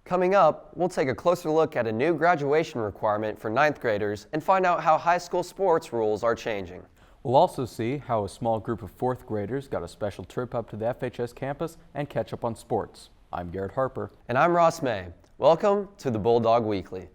Coming up, we'll take a closer look at a new graduation requirement for 9th graders and find out how high school sports rules are changing. We'll also see how a small group of 4th graders got a special trip up to the FHS campus and catch up on sports. I'm Garrett Harper. And I'm Ross May. Welcome to the Bulldog Weekly.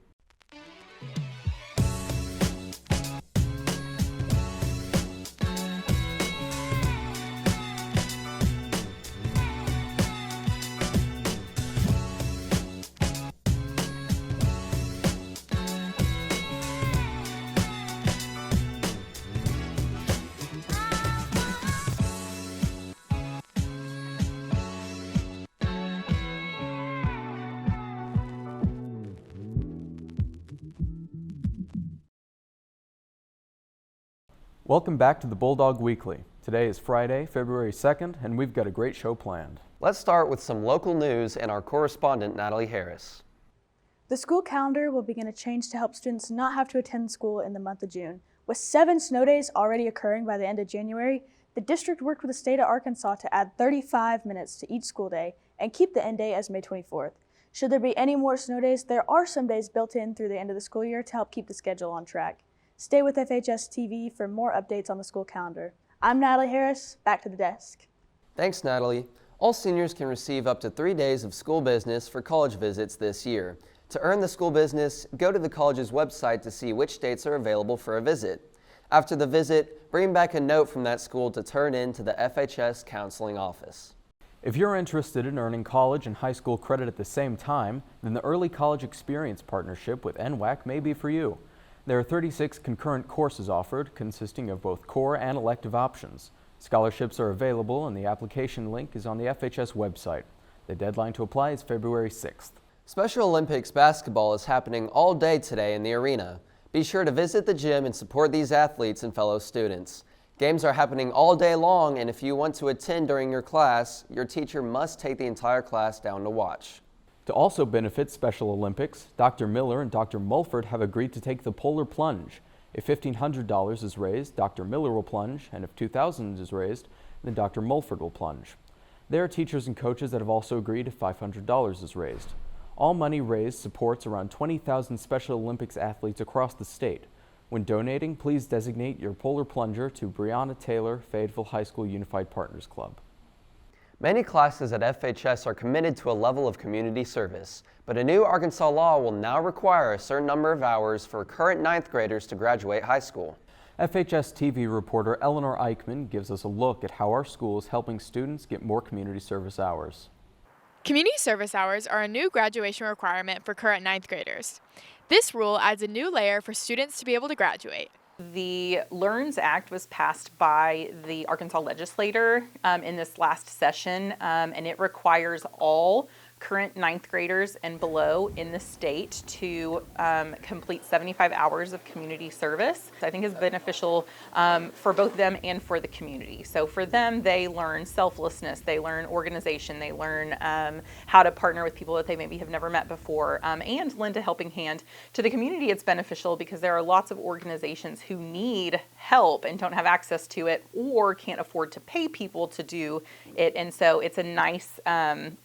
Welcome back to the Bulldog Weekly. Today is Friday, February 2nd, and we've got a great show planned. Let's start with some local news and our correspondent, Natalie Harris. The school calendar will begin a change to help students not have to attend school in the month of June. With 7 snow days already occurring by the end of January, the district worked with the state of Arkansas to add 35 minutes to each school day and keep the end day as May 24th. Should there be any more snow days, there are some days built in through the end of the school year to help keep the schedule on track. Stay with FHS TV for more updates on the school calendar. I'm Natalie Harris, back to the desk. Thanks, Natalie. All seniors can receive up to 3 days of school business for college visits this year. To earn the school business, go to the college's website to see which dates are available for a visit. After the visit, bring back a note from that school to turn in to the FHS counseling office. If you're interested in earning college and high school credit at the same time, then the Early College Experience Partnership with NWAC may be for you. There are 36 concurrent courses offered, consisting of both core and elective options. Scholarships are available and the application link is on the FHS website. The deadline to apply is February 6th. Special Olympics basketball is happening all day today in the arena. Be sure to visit the gym and support these athletes and fellow students. Games are happening all day long, and if you want to attend during your class, your teacher must take the entire class down to watch. To also benefit Special Olympics, Dr. Miller and Dr. Mulford have agreed to take the polar plunge. If $1,500 is raised, Dr. Miller will plunge, and if $2,000 is raised, then Dr. Mulford will plunge. There are teachers and coaches that have also agreed if $500 is raised. All money raised supports around 20,000 Special Olympics athletes across the state. When donating, please designate your polar plunger to Breonna Taylor, Fayetteville High School Unified Partners Club. Many classes at FHS are committed to a level of community service, but a new Arkansas law will now require a certain number of hours for current 9th graders to graduate high school. FHS TV reporter Eleanor Eichmann gives us a look at how our school is helping students get more community service hours. Community service hours are a new graduation requirement for current 9th graders. This rule adds a new layer for students to be able to graduate. The LEARNS Act was passed by the Arkansas legislature in this last session, and it requires all current 9th graders and below in the state to complete 75 hours of community service. I think is beneficial for both them and for the community. So for them, they learn selflessness, they learn organization, they learn how to partner with people that they maybe have never met before, and lend a helping hand. To the community, it's beneficial because there are lots of organizations who need help and don't have access to it or can't afford to pay people to do it. And so it's a nice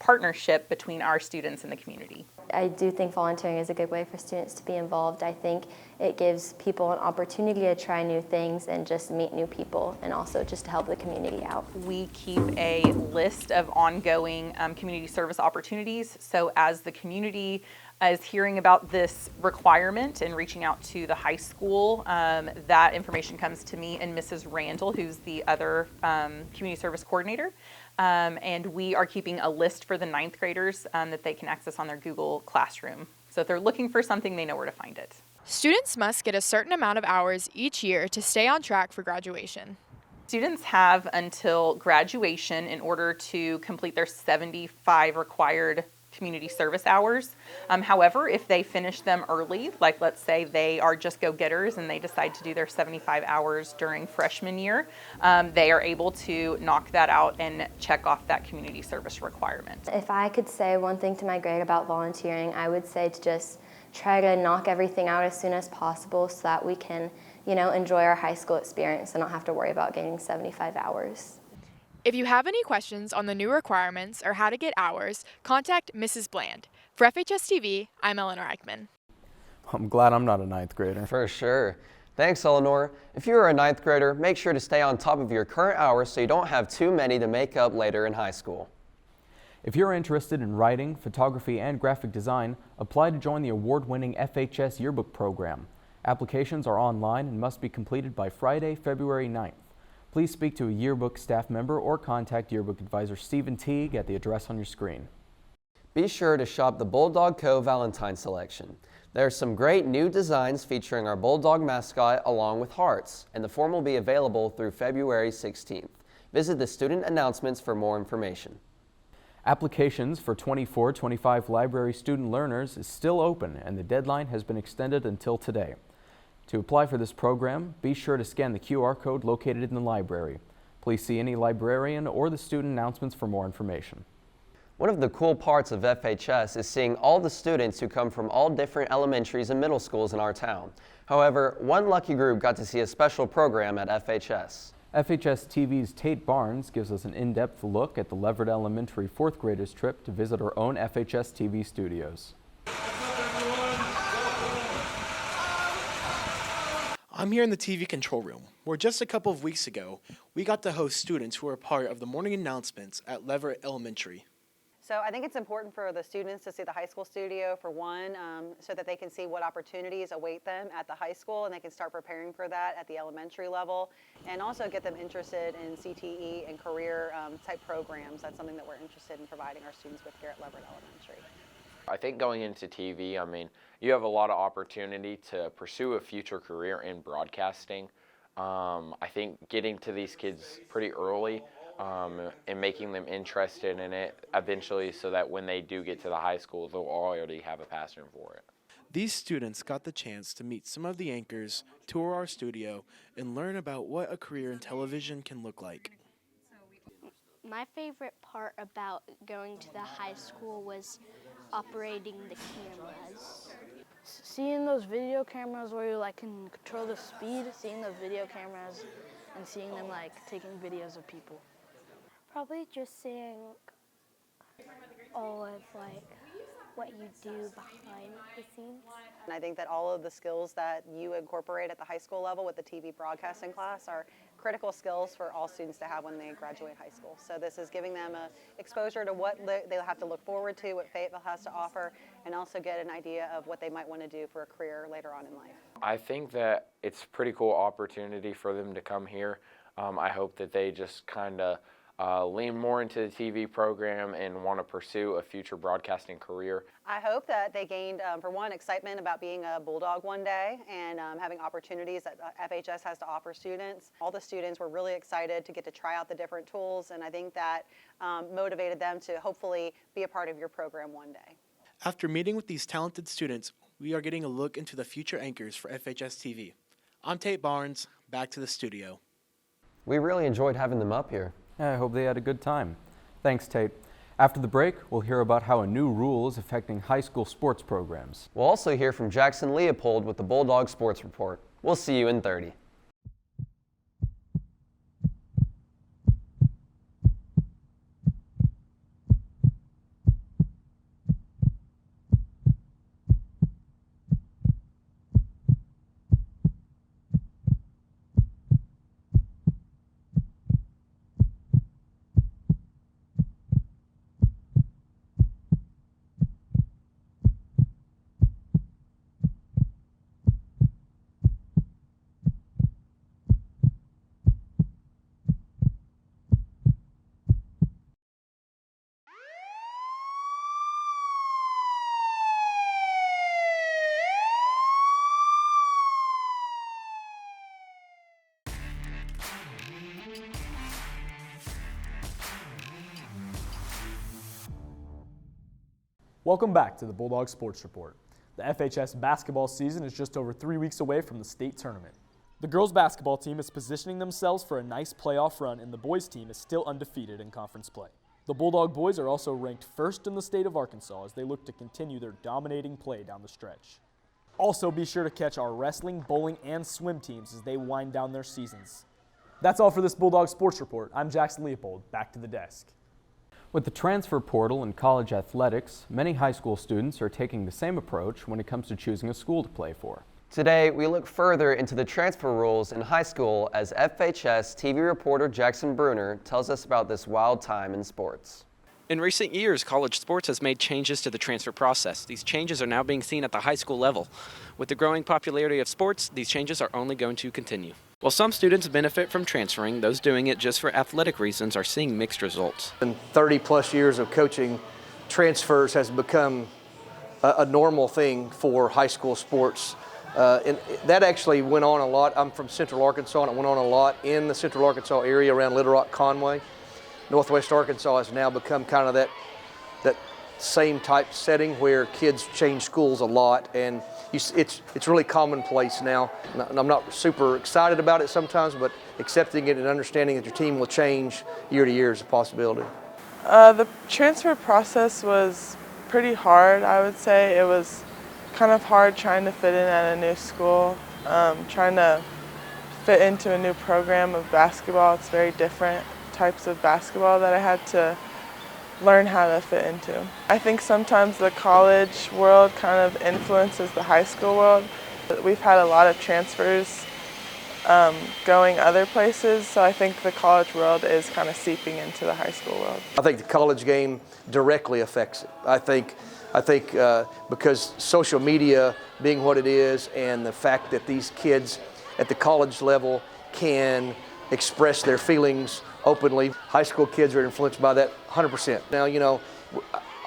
partnership between our students and the community. I do think volunteering is a good way for students to be involved. I think it gives people an opportunity to try new things and just meet new people, and also just to help the community out. We keep a list of ongoing community service opportunities. So as the community is hearing about this requirement and reaching out to the high school, that information comes to me and Mrs. Randall, who's the other community service coordinator. And we are keeping a list for the 9th graders that they can access on their Google Classroom. So if they're looking for something, they know where to find it. Students must get a certain amount of hours each year to stay on track for graduation. Students have until graduation in order to complete their 75 required community service hours. However, if they finish them early, like let's say they are just go-getters and they decide to do their 75 hours during freshman year, they are able to knock that out and check off that community service requirement. If I could say one thing to my grade about volunteering, I would say to just try to knock everything out as soon as possible so that we can, enjoy our high school experience and not have to worry about getting 75 hours. If you have any questions on the new requirements or how to get hours, contact Mrs. Bland. For FHS TV, I'm Eleanor Eichman. I'm glad I'm not a ninth grader. For sure. Thanks, Eleanor. If you are a ninth grader, make sure to stay on top of your current hours so you don't have too many to make up later in high school. If you're interested in writing, photography, and graphic design, apply to join the award-winning FHS yearbook program. Applications are online and must be completed by Friday, February 9th. Please speak to a yearbook staff member or contact yearbook advisor Stephen Teague at the address on your screen. Be sure to shop the Bulldog Co. Valentine selection. There are some great new designs featuring our Bulldog mascot along with hearts, and the form will be available through February 16th. Visit the student announcements for more information. Applications for 24-25 library student learners is still open, and the deadline has been extended until today. To apply for this program, be sure to scan the QR code located in the library. Please see any librarian or the student announcements for more information. One of the cool parts of FHS is seeing all the students who come from all different elementaries and middle schools in our town. However, one lucky group got to see a special program at FHS. FHS TV's Tate Barnes gives us an in-depth look at the Leverett Elementary 4th graders trip to visit our own FHS TV studios. I'm here in the TV control room, where just a couple of weeks ago, we got to host students who were part of the morning announcements at Leverett Elementary. So I think it's important for the students to see the high school studio for one, so that they can see what opportunities await them at the high school and they can start preparing for that at the elementary level, and also get them interested in CTE and career type programs. That's something that we're interested in providing our students with here at Leverett Elementary. I think going into TV, you have a lot of opportunity to pursue a future career in broadcasting. I think getting to these kids pretty early and making them interested in it eventually, so that when they do get to the high school, they'll already have a passion for it. These students got the chance to meet some of the anchors, tour our studio, and learn about what a career in television can look like. My favorite part about going to the high school was operating the cameras. Seeing those video cameras where you can control the speed, seeing those video cameras and seeing them taking videos of people. Probably just seeing all of what you do behind the scenes. And I think that all of the skills that you incorporate at the high school level with the TV broadcasting class are critical skills for all students to have when they graduate high school. So this is giving them exposure to what they'll have to look forward to, what Fayetteville has to offer, and also get an idea of what they might want to do for a career later on in life. I think that it's a pretty cool opportunity for them to come here. I hope that they just kind of lean more into the TV program and want to pursue a future broadcasting career. I hope that they gained, for one, excitement about being a Bulldog one day and having opportunities that FHS has to offer students. All the students were really excited to get to try out the different tools, and I think that motivated them to hopefully be a part of your program one day. After meeting with these talented students, we are getting a look into the future anchors for FHS TV. I'm Tate Barnes, back to the studio. We really enjoyed having them up here. I hope they had a good time. Thanks, Tate. After the break, we'll hear about how a new rule is affecting high school sports programs. We'll also hear from Jackson Leopold with the Bulldog Sports Report. We'll see you in 30. Welcome back to the Bulldog Sports Report. The FHS basketball season is just over 3 weeks away from the state tournament. The girls basketball team is positioning themselves for a nice playoff run, and the boys team is still undefeated in conference play. The Bulldog boys are also ranked first in the state of Arkansas as they look to continue their dominating play down the stretch. Also, be sure to catch our wrestling, bowling, and swim teams as they wind down their seasons. That's all for this Bulldog Sports Report. I'm Jackson Leopold. Back to the desk. With the transfer portal and college athletics, many high school students are taking the same approach when it comes to choosing a school to play for. Today, we look further into the transfer rules in high school as FHS TV reporter Jackson Bruner tells us about this wild time in sports. In recent years, college sports has made changes to the transfer process. These changes are now being seen at the high school level. With the growing popularity of sports, these changes are only going to continue. While some students benefit from transferring, those doing it just for athletic reasons are seeing mixed results. In 30 plus years of coaching, transfers has become a normal thing for high school sports. And that actually went on a lot. I'm from Central Arkansas, and it went on a lot in the Central Arkansas area around Little Rock, Conway. Northwest Arkansas has now become kind of that same type setting where kids change schools a lot, and it's really commonplace now. And I'm not super excited about it sometimes, but accepting it and understanding that your team will change year to year is a possibility. The transfer process was pretty hard, I would say. It was kind of hard trying to fit in at a new school, trying to fit into a new program of basketball. It's very different types of basketball that I had to learn how to fit into. I think sometimes the college world kind of influences the high school world. We've had a lot of transfers going other places, so I think the college world is kind of seeping into the high school world. I think the college game directly affects it. I think because social media being what it is, and the fact that these kids at the college level can express their feelings openly. High school kids are influenced by that 100%. Now, you know,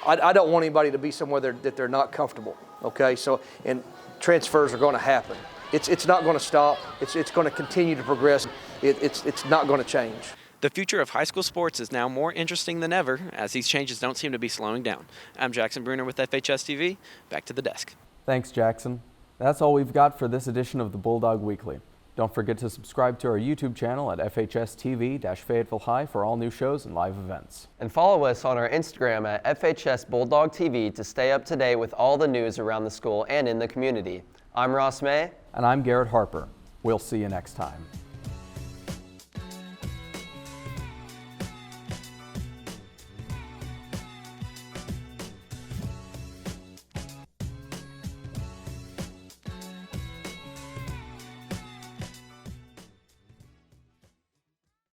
I don't want anybody to be somewhere that they're not comfortable, okay? So, and transfers are going to happen. It's not going to stop. It's going to continue to progress. It's not going to change. The future of high school sports is now more interesting than ever, as these changes don't seem to be slowing down. I'm Jackson Bruner with FHS TV. Back to the desk. Thanks, Jackson. That's all we've got for this edition of the Bulldog Weekly. Don't forget to subscribe to our YouTube channel at FHS TV-Fayetteville High for all new shows and live events. And follow us on our Instagram at FHS Bulldog TV to stay up to date with all the news around the school and in the community. I'm Ross May. And I'm Garrett Harper. We'll see you next time.